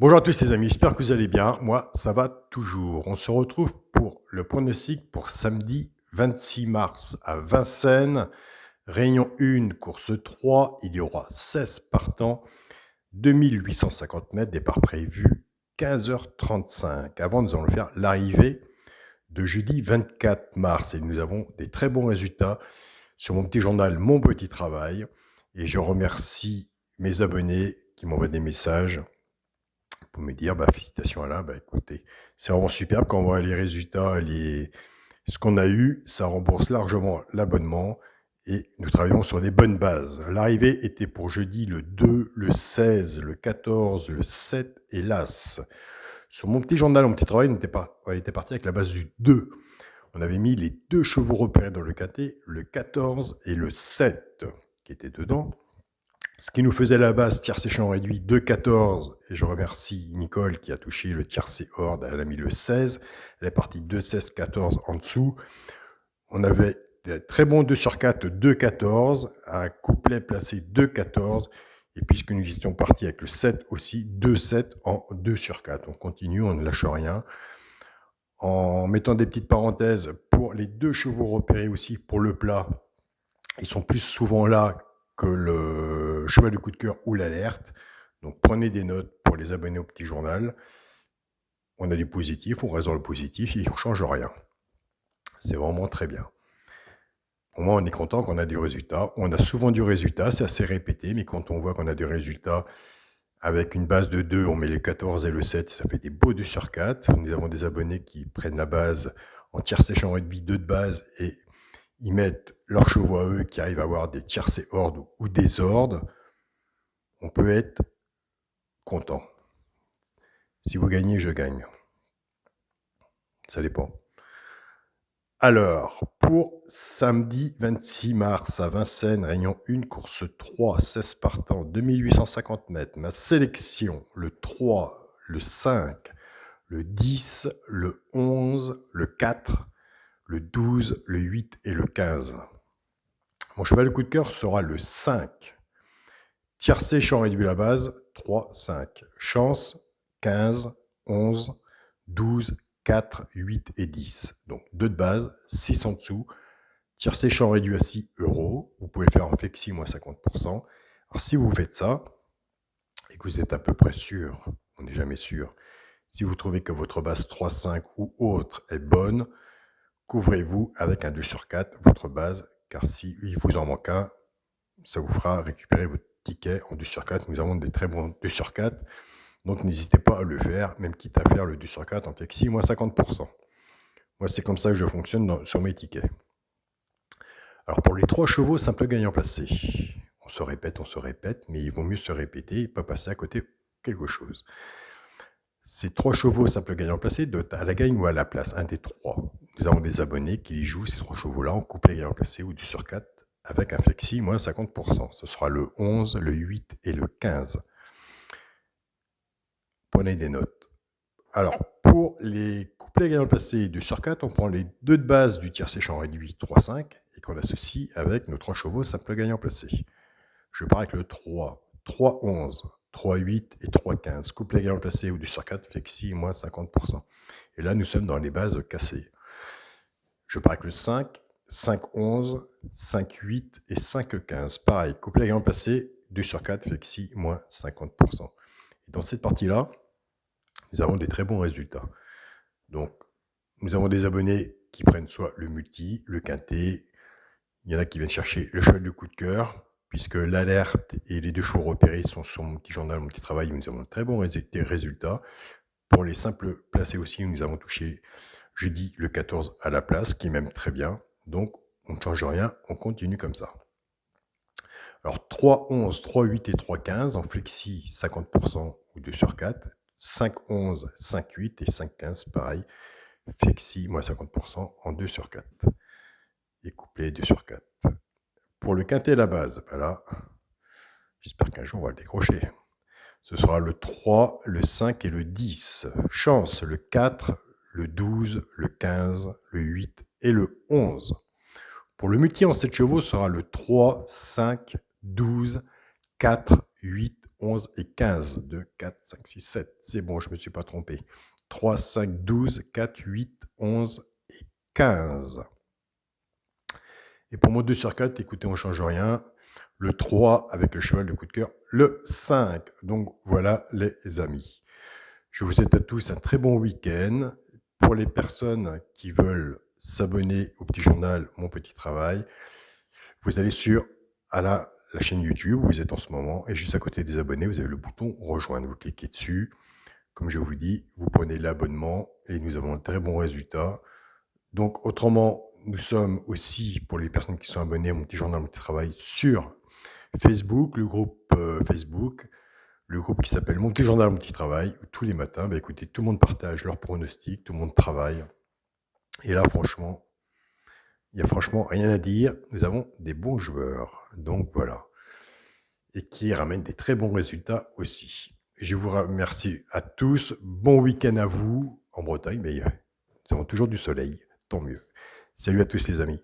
Bonjour à tous les amis, j'espère que vous allez bien. Moi, ça va toujours. On se retrouve pour le pronostic pour samedi 26 mars à Vincennes. Réunion 1, course 3. Il y aura 16 partants, 2850 mètres, départ prévu 15h35. Avant, nous allons faire l'arrivée de jeudi 24 mars et nous avons des très bons résultats sur mon petit journal Mon Petit Travail. Et je remercie mes abonnés qui m'envoient des messages pour me dire félicitations Alain, écoutez, c'est vraiment superbe quand on voit les résultats, ce qu'on a eu, ça rembourse largement l'abonnement et nous travaillons sur des bonnes bases. L'arrivée était pour jeudi le 2, le 16, le 14, le 7 et l'As. Sur mon petit journal, mon petit travail, on était parti avec la base du 2. On avait mis les 2 chevaux repérés dans le quintet, le 14 et le 7 qui étaient dedans. Ce qui nous faisait la base tiercé champ réduit 2-14, et je remercie Nicole qui a touché le tiercé horde, elle a mis le 16, elle est partie 2-16-14 en dessous. On avait des très bons 2 sur 4, 2-14, un couplet placé 2-14, et puisque nous étions partis avec le 7 aussi, 2-7 en 2 sur 4. On continue, on ne lâche rien. En mettant des petites parenthèses, pour les 2 chevaux repérés aussi pour le plat, ils sont plus souvent là que le cheval de coup de cœur ou l'alerte. Donc prenez des notes pour les abonnés au petit journal. On a du positif, on reste dans le positif et on ne change rien. C'est vraiment très bien. Au moins on est content qu'on a du résultat. On a souvent du résultat, c'est assez répété, mais quand on voit qu'on a du résultat avec une base de 2, on met le 14 et le 7, ça fait des beaux 2 sur 4. Nous avons des abonnés qui prennent la base en tiercé champ rugby 2 de base et ils mettent leurs chevaux à eux qui arrivent à avoir des tiercés hordes ou des hordes. On peut être content. Si vous gagnez, je gagne. Ça dépend. Alors, pour samedi 26 mars à Vincennes, réunion 1, course 3, 16 partants, 2850 mètres. Ma sélection, le 3, le 5, le 10, le 11, le 4, le 12, le 8 et le 15. Mon cheval de coup de cœur sera le 5. Tiercé, champ réduit la base, 3, 5. Chance, 15, 11, 12, 4, 8 et 10. Donc 2 de base, 6 en dessous. Tiercé, champ réduit à 6 euros. Vous pouvez le faire en flexi, moins 50%. Alors si vous faites ça, et que vous êtes à peu près sûr, on n'est jamais sûr, si vous trouvez que votre base 3, 5 ou autre est bonne, couvrez-vous avec un 2 sur 4, votre base, car si il vous en manque un, ça vous fera récupérer votre ticket en 2 sur 4. Nous avons des très bons 2 sur 4. Donc n'hésitez pas à le faire, même quitte à faire le 2 sur 4 en flexi, moins 50%. Moi, c'est comme ça que je fonctionne sur mes tickets. Alors pour les 3 chevaux, simple gagnant placé. On se répète, mais il vaut mieux se répéter et pas passer à côté quelque chose. Ces 3 chevaux simple gagnant placé, à la gagne ou à la place, un des 3. Nous avons des abonnés qui jouent ces 3 chevaux-là en couplet gagnant placé ou 2 sur 4 avec un flexi moins 50%. Ce sera le 11, le 8 et le 15. Prenez des notes. Alors, pour les couplets gagnants placés 2 sur 4, on prend les 2 de base du tiercé champ réduit 3-5 et qu'on associe avec nos 3 chevaux simple gagnant placé. Je pars avec le 3, 3-11, 3-8 et 3-15. Couplet gagnant placé ou 2 sur 4, flexi moins 50%. Et là, nous sommes dans les bases cassées. Je pars avec le 5, 5-11, 5-8 et 5-15. Pareil, couplet gagnant placé, 2 sur 4, flexi, moins 50%. Et dans cette partie-là, nous avons des très bons résultats. Donc, nous avons des abonnés qui prennent soit le multi, le quintet. Il y en a qui viennent chercher le cheval de coup de cœur, puisque l'alerte et les 2 chevaux repérés sont sur mon petit journal, mon petit travail, où nous avons de très bons résultats. Pour les simples placés aussi, nous avons touché jeudi le 14 à la place, qui est même très bien. Donc, on ne change rien, on continue comme ça. Alors, 3, 11, 3, 8 et 3, 15, en flexi, 50% ou 2 sur 4. 5, 11, 5, 8 et 5, 15, pareil. Flexi, moins 50% en 2 sur 4. Et couplé 2 sur 4. Pour le quintet à la base, là, j'espère qu'un jour on va le décrocher. Ce sera le 3, le 5 et le 10. Chance, le 4, le 12, le 15, le 8 et le 11. Pour le multi en 7 chevaux, sera le 3, 5, 12, 4, 8, 11 et 15. 2, 4, 5, 6, 7. C'est bon, je ne me suis pas trompé. 3, 5, 12, 4, 8, 11 et 15. Et pour mon 2 sur 4, écoutez, on ne change rien. Le 3 avec le cheval de coup de cœur. Le 5. Donc voilà les amis. Je vous souhaite à tous un très bon week-end. Pour les personnes qui veulent s'abonner au petit journal Mon Petit Travail, vous allez sur la chaîne YouTube où vous êtes en ce moment et juste à côté des abonnés, vous avez le bouton rejoindre. Vous cliquez dessus. Comme je vous dis, vous prenez l'abonnement et nous avons un très bon résultat. Donc autrement, nous sommes aussi, pour les personnes qui sont abonnées à Mon Petit Journal Mon Petit Travail, sur Facebook, le groupe Facebook, le groupe qui s'appelle Mon Petit Journal Mon Petit Travail, où tous les matins, écoutez, tout le monde partage leurs pronostics, tout le monde travaille. Et là, franchement, il n'y a franchement rien à dire. Nous avons des bons joueurs. Donc voilà. Et qui ramènent des très bons résultats aussi. Je vous remercie à tous. Bon week-end à vous en Bretagne. Mais nous avons toujours du soleil. Tant mieux. Salut à tous les amis.